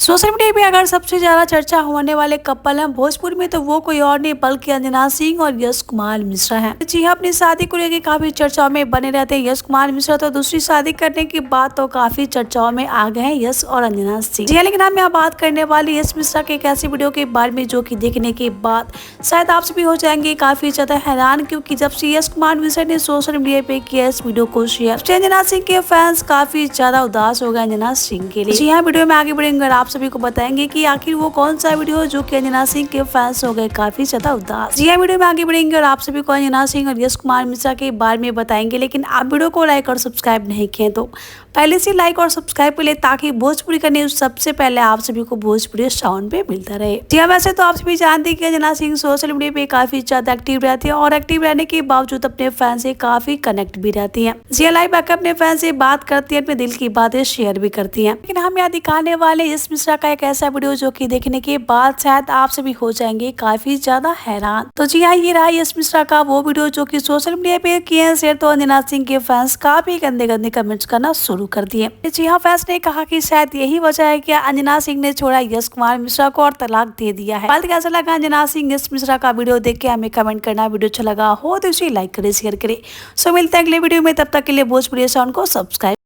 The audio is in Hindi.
सोशल मीडिया पे अगर सबसे ज्यादा चर्चा होने वाले कपल हैं भोजपुर में तो वो कोई और नहीं बल्कि अंजना सिंह और यश कुमार मिश्रा हैं। जी हाँ, अपनी शादी को लेकर काफी चर्चाओं में बने रहते हैं यश कुमार मिश्रा। तो दूसरी शादी करने के बाद तो काफी चर्चाओं में आ गए हैं यश और अंजना सिंह। जी हाँ, लेकिन हम यहाँ बात करने वाली यश मिश्रा के एक ऐसी वीडियो के बारे में जो की देखने के बाद शायद आप सभी हो जाएंगे काफी ज्यादा हैरान, क्योंकि जब से यश कुमार मिश्रा ने सोशल मीडिया पे किया इस वीडियो को शेयर, अंजना सिंह के फैंस काफी ज्यादा उदास हो गए अंजना सिंह के लिए। जी हाँ, वीडियो में आगे बढ़ेंगे और आप सभी को बताएंगे कि आखिर वो कौन सा वीडियो जो कि अंजना सिंह के फैंस हो गए काफी ज्यादा उदास। जी हाँ, वीडियो में आगे बढ़ेंगे और आप सभी को अंजना सिंह और यश कुमार मिश्रा के बारे में बताएंगे। लेकिन आप वीडियो को लाइक और सब्सक्राइब नहीं किए तो पहले से लाइक और सब्सक्राइब कर ले, ताकि भोजपुरी का न्यूज सबसे पहले आप सभी को भोजपुरी साउंड पे मिलता रहे। जी हाँ, वैसे तो आप सभी जानते हैं कि अंजना सिंह सोशल मीडिया पे काफी ज्यादा एक्टिव रहती है और एक्टिव रहने के बावजूद अपने फैन से काफी कनेक्ट भी रहती है। जी हाँ, लाइव आकर अपने फैन से बात करती है, अपने दिल की बातें शेयर भी करती है। लेकिन हम यहाँ दिखाने वाले यश मिश्रा का एक ऐसा वीडियो जो कि देखने के बाद शायद आप सभी हो जाएंगे काफी ज्यादा हैरान। तो जी हाँ, ये रहा यश मिश्रा का वो वीडियो जो कि सोशल मीडिया पे किए हैं शेयर। तो अंजना सिंह के फैंस काफी गंदे गंदे कमेंट्स करना शुरू कर दिए। जी हाँ, फैंस ने कहा कि शायद यही वजह है कि अंजना सिंह ने छोड़ा यश कुमार मिश्रा को और तलाक दे दिया है। बात कैसा लगा अंजना सिंह यश मिश्रा का वीडियो देख के हमें कमेंट करना। वीडियो अच्छा लगा हो तो इसे लाइक करे, शेयर करे। सो मिलते हैं अगले वीडियो में, तब तक के लिए भोजपुरी साउंड को सब्सक्राइब